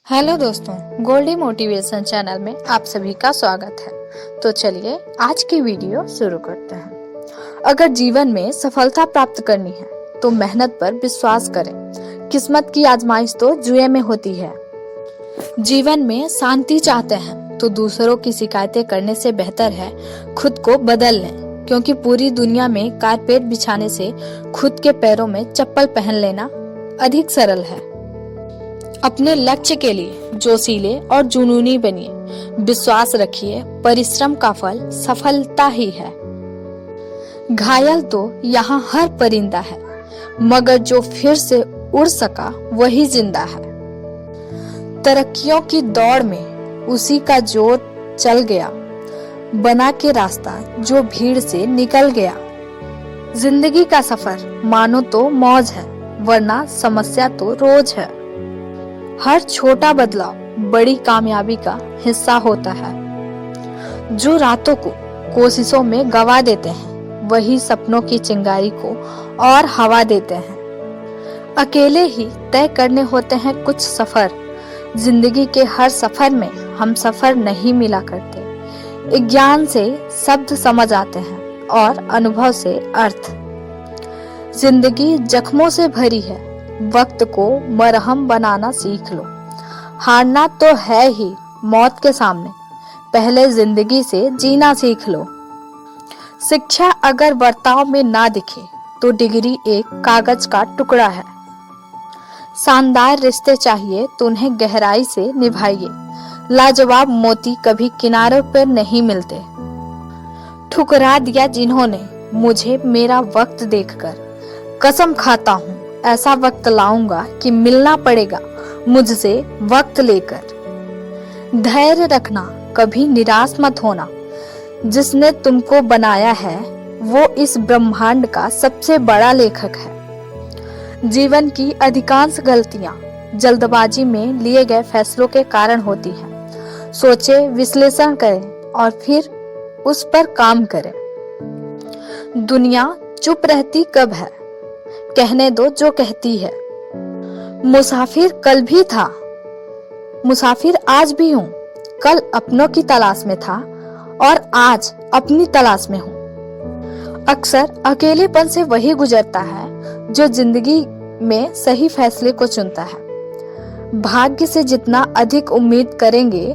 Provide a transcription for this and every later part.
Hello दोस्तों, Goldy motivation channel में आप सभी का स्वागत है। तो चलिए आज की वीडियो शुरू करते हैं। अगर जीवन में सफलता प्राप्त करनी है तो मेहनत पर विश्वास करें। किस्मत की आजमाइश तो जुए में होती है। जीवन में शांति चाहते हैं तो दूसरों की शिकायतें करने से बेहतर है खुद को बदल लें, क्योंकि पूरी दुनिया में कारपेट बिछाने से खुद के पैरों में चप्पल पहन लेना अधिक सरल है। अपने लक्ष्य के लिए जोशीले और जुनूनी बनिए। विश्वास रखिए, परिश्रम का फल सफलता ही है। घायल तो यहाँ हर परिंदा है, मगर जो फिर से उड़ सका वही जिंदा है। तरक्कियों की दौड़ में उसी का जोर चल गया, बना के रास्ता जो भीड़ से निकल गया। जिंदगी का सफर मानो तो मौज है, वरना समस्या तो रोज है। हर छोटा बदलाव बड़ी कामयाबी का हिस्सा होता है। जो रातों को कोशिशों में गवा देते हैं वही सपनों की चिंगारी को और हवा देते हैं। अकेले ही तय करने होते हैं कुछ सफर। जिंदगी के हर सफर में हम सफर नहीं मिला करते। ज्ञान से शब्द समझ आते हैं और अनुभव से अर्थ। जिंदगी जख्मों से भरी है, वक्त को मरहम बनाना सीख लो। हारना तो है ही मौत के सामने, पहले जिंदगी से जीना सीख लो। शिक्षा अगर बर्ताव में ना दिखे तो डिग्री एक कागज का टुकड़ा है। शानदार रिश्ते चाहिए तो उन्हें गहराई से निभाइए। लाजवाब मोती कभी किनारों पर नहीं मिलते। ठुकरा दिया जिन्होंने मुझे मेरा वक्त देखकर, कसम खाता हूँ ऐसा वक्त लाऊंगा कि मिलना पड़ेगा मुझसे वक्त लेकर। धैर्य रखना, कभी निराश मत होना। जिसने तुमको बनाया है वो इस ब्रह्मांड का सबसे बड़ा लेखक है। जीवन की अधिकांश गलतियां जल्दबाजी में लिए गए फैसलों के कारण होती हैं। सोचे, विश्लेषण करें और फिर उस पर काम करें। दुनिया चुप रहती कब है, कहने दो जो कहती है। मुसाफिर कल भी था, मुसाफिर आज भी हूँ। कल अपनों की तलाश में था और आज अपनी तलाश में हूँ। अक्सर अकेलेपन से वही गुजरता है जो जिंदगी में सही फैसले को चुनता है। भाग्य से जितना अधिक उम्मीद करेंगे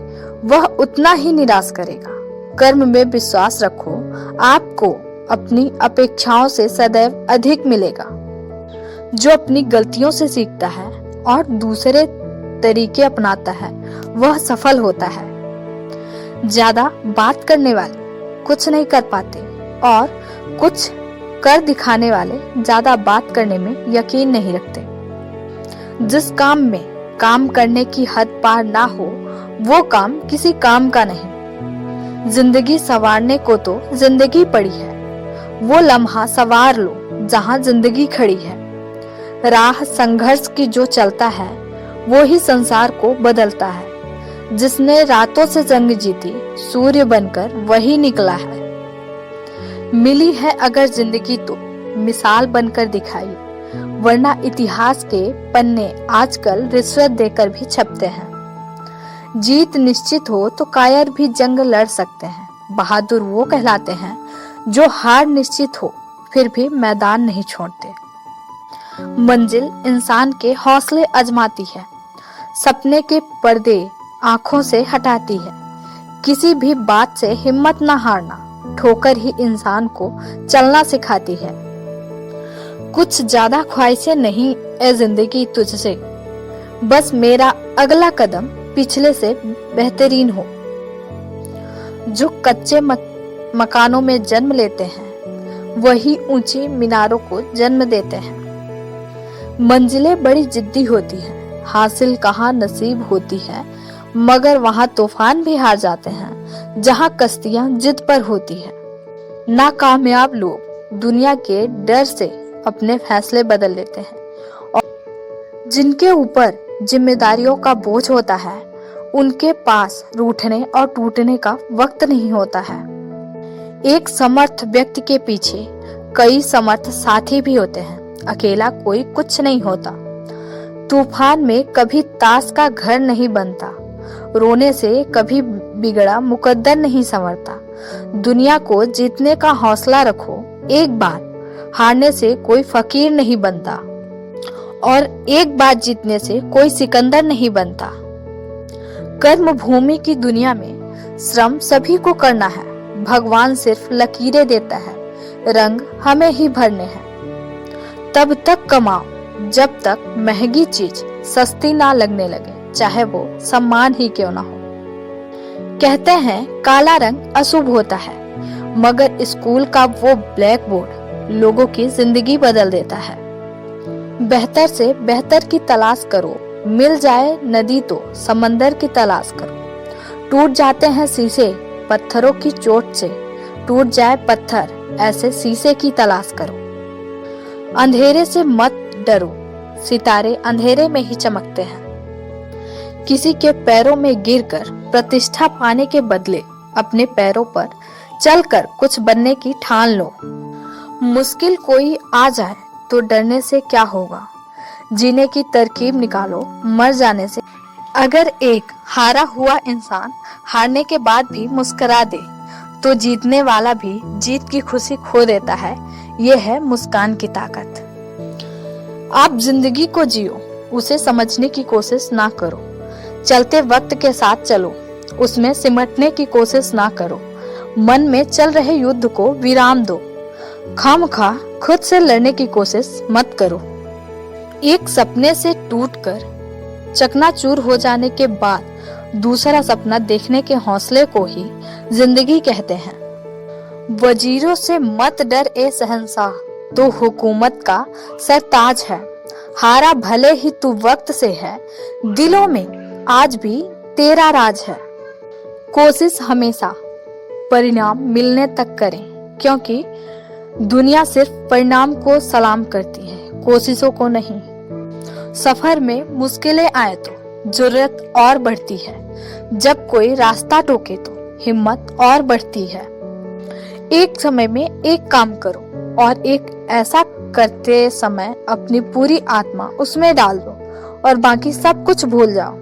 वह उतना ही निराश करेगा। कर्म में विश्वास रखो, आपको अपनी अपेक्षाओं से सदैव अधिक मिलेगा। जो अपनी गलतियों से सीखता है और दूसरे तरीके अपनाता है वह सफल होता है। ज्यादा बात करने वाले कुछ नहीं कर पाते और कुछ कर दिखाने वाले ज्यादा बात करने में यकीन नहीं रखते। जिस काम में काम करने की हद पार ना हो वो काम किसी काम का नहीं। जिंदगी संवारने को तो जिंदगी पड़ी है, वो लम्हा संवार लो जहां जिंदगी खड़ी है। राह संघर्ष की जो चलता है वो ही संसार को बदलता है। जिसने रातों से जंग जीती सूर्य बनकर वही निकला है। मिली है अगर जिंदगी तो मिसाल बनकर दिखाइए, वरना इतिहास के पन्ने आजकल रिश्वत देकर भी छपते हैं। जीत निश्चित हो तो कायर भी जंग लड़ सकते हैं। बहादुर वो कहलाते हैं जो हार निश्चित हो फिर भी मैदान नहीं छोड़ते। मंजिल इंसान के हौसले आजमाती है, सपने के पर्दे आंखों से हटाती है। किसी भी बात से हिम्मत न हारना, ठोकर ही इंसान को चलना सिखाती है। कुछ ज्यादा ख्वाहिशें नहीं ए जिंदगी तुझसे, बस मेरा अगला कदम पिछले से बेहतरीन हो। जो कच्चे मकानों में जन्म लेते हैं वही ऊंची मीनारों को जन्म देते हैं। मंजिलें बड़ी जिद्दी होती हैं, हासिल कहाँ नसीब होती है, मगर वहाँ तूफान भी हार जाते हैं जहाँ कश्तियाँ जिद पर होती है। नाकामयाब लोग दुनिया के डर से अपने फैसले बदल लेते हैं और जिनके ऊपर जिम्मेदारियों का बोझ होता है उनके पास रूठने और टूटने का वक्त नहीं होता है। एक समर्थ व्यक्ति के पीछे कई समर्थ साथी भी होते हैं। अकेला कोई कुछ नहीं होता। तूफान में कभी ताश का घर नहीं बनता, रोने से कभी बिगड़ा मुकद्दर नहीं संवरता। दुनिया को जीतने का हौसला रखो, एक बार हारने से कोई फकीर नहीं बनता और एक बार जीतने से कोई सिकंदर नहीं बनता। कर्म भूमि की दुनिया में श्रम सभी को करना है, भगवान सिर्फ लकीरें देता है, रंग हमें ही भरने हैं। तब तक कमाओ जब तक महंगी चीज सस्ती ना लगने लगे, चाहे वो सम्मान ही क्यों ना हो। कहते हैं काला रंग अशुभ होता है, मगर स्कूल का वो ब्लैक बोर्ड लोगों की जिंदगी बदल देता है। बेहतर से बेहतर की तलाश करो, मिल जाए नदी तो समंदर की तलाश करो। टूट जाते हैं शीशे पत्थरों की चोट से, टूट जाए पत्थर ऐसे शीशे की तलाश करो। अंधेरे से मत डरो, सितारे अंधेरे में ही चमकते हैं। किसी के पैरों में गिरकर प्रतिष्ठा पाने के बदले अपने पैरों पर चलकर कुछ बनने की ठान लो। मुश्किल कोई आ जाए तो डरने से क्या होगा, जीने की तरकीब निकालो मर जाने से। अगर एक हारा हुआ इंसान हारने के बाद भी मुस्कुरा दे तो जीतने वाला भी जीत की खुशी खो देता है। यह है मुस्कान की ताकत। आप जिंदगी को जियो, उसे समझने की कोशिश ना करो। चलते वक्त के साथ चलो, उसमें सिमटने की कोशिश ना करो। मन में चल रहे युद्ध को विराम दो, खामखा खुद से लड़ने की कोशिश मत करो। एक सपने से टूटकर चकनाचूर हो जाने के बाद दूसरा सपना देखने के हौसले को ही जिंदगी कहते हैं। वजीरों से मत डर ए शहंशाह, तो हुकूमत का सरताज है। हारा भले ही तू वक्त से है, दिलों में आज भी तेरा राज है। कोशिश हमेशा परिणाम मिलने तक करें, क्योंकि दुनिया सिर्फ परिणाम को सलाम करती है, कोशिशों को नहीं। सफर में मुश्किलें आए तो जरूरत और बढ़ती है, जब कोई रास्ता टोके तो हिम्मत और बढ़ती है। एक समय में एक काम करो और एक ऐसा करते समय अपनी पूरी आत्मा उसमें डाल दो और बाकी सब कुछ भूल जाओ।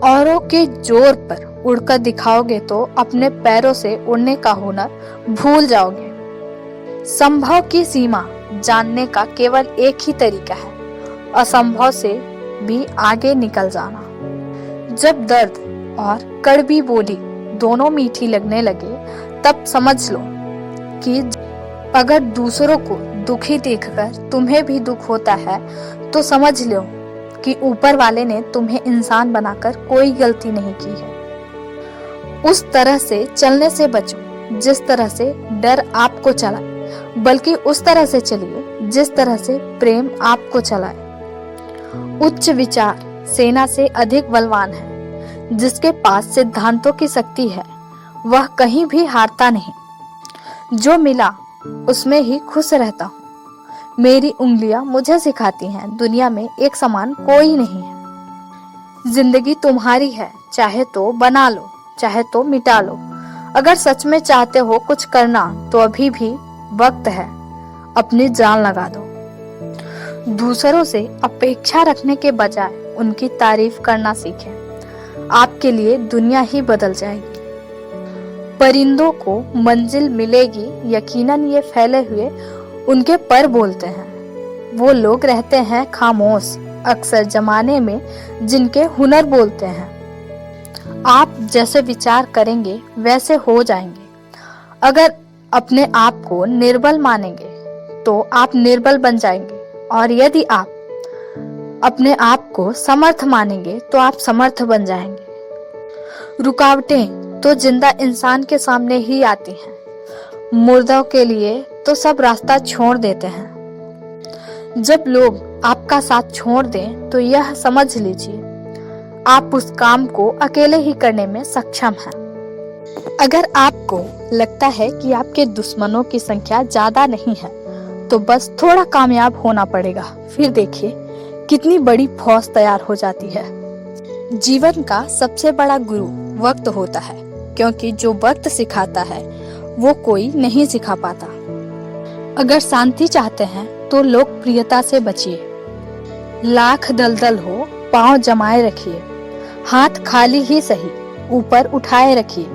औरों के जोर पर उड़कर दिखाओगे तो अपने पैरों से उड़ने का हुनर भूल जाओगे। संभव की सीमा जानने का केवल एक ही तरीका है, असंभव से भी आगे निकल जाना। जब दर्द और कड़वी बोली दोनों मीठी लगने लगे, तब समझ लो कि अगर दूसरों को दुखी देखकर तुम्हें भी दुख होता है, तो समझ लो कि ऊपर वाले ने तुम्हें इंसान बनाकर कोई गलती नहीं की है। उस तरह से चलने से बचो जिस तरह से डर आपको चलाए, बल्कि उस तरह से चलिए जिस तरह से प्रेम आपको चलाए। उच्च विचार सेना से अधिक बलवान है। जिसके पास सिद्धांतों की शक्ति है वह कहीं भी हारता नहीं। जो मिला उसमें ही खुश रहता हूँ। मेरी उंगलियां मुझे सिखाती हैं दुनिया में एक समान कोई नहीं है। जिंदगी तुम्हारी है, चाहे तो बना लो चाहे तो मिटा लो। अगर सच में चाहते हो कुछ करना तो अभी भी वक्त है, अपनी जान लगा दो। दूसरों से अपेक्षा रखने के बजाय उनकी तारीफ करना सीखें, आपके लिए दुनिया ही बदल जाएगी। परिंदों को मंजिल मिलेगी यकीनन ये फैले हुए उनके पर बोलते हैं। वो लोग रहते हैं खामोश अक्सर जमाने में जिनके हुनर बोलते हैं। आप जैसे विचार करेंगे वैसे हो जाएंगे। अगर अपने आप को निर्बल मानेंगे तो आप निर्बल बन जाएंगे, और यदि आप अपने आप को समर्थ मानेंगे तो आप समर्थ बन जाएंगे। रुकावटें तो जिंदा इंसान के सामने ही आती हैं, मुर्दों के लिए तो सब रास्ता छोड़ देते हैं। जब लोग आपका साथ छोड़ दें तो यह समझ लीजिए आप उस काम को अकेले ही करने में सक्षम हैं। अगर आपको लगता है कि आपके दुश्मनों की संख्या ज्यादा नहीं है तो बस थोड़ा कामयाब होना पड़ेगा, फिर देखिए कितनी बड़ी फौज तैयार हो जाती है। जीवन का सबसे बड़ा गुरु वक्त होता है, क्योंकि जो वक्त सिखाता है वो कोई नहीं सिखा पाता। अगर शांति चाहते हैं तो लोकप्रियता से बचिए। लाख दलदल हो पांव जमाए रखिए, हाथ खाली ही सही ऊपर उठाए रखिए।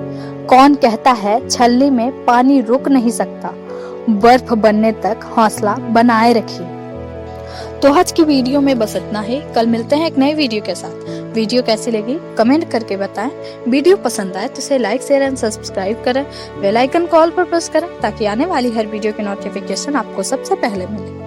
कौन कहता है छलनी में पानी रुक नहीं सकता, बर्फ बनने तक हौसला बनाए रखिए। तो आज की वीडियो में बस इतना ही। कल मिलते हैं एक नए वीडियो के साथ। वीडियो कैसी लगी कमेंट करके बताएं। वीडियो पसंद आए तो इसे लाइक शेयर एंड सब्सक्राइब करें। बेल आइकन कॉल पर प्रेस करें ताकि आने वाली हर वीडियो की नोटिफिकेशन आपको सबसे पहले मिले।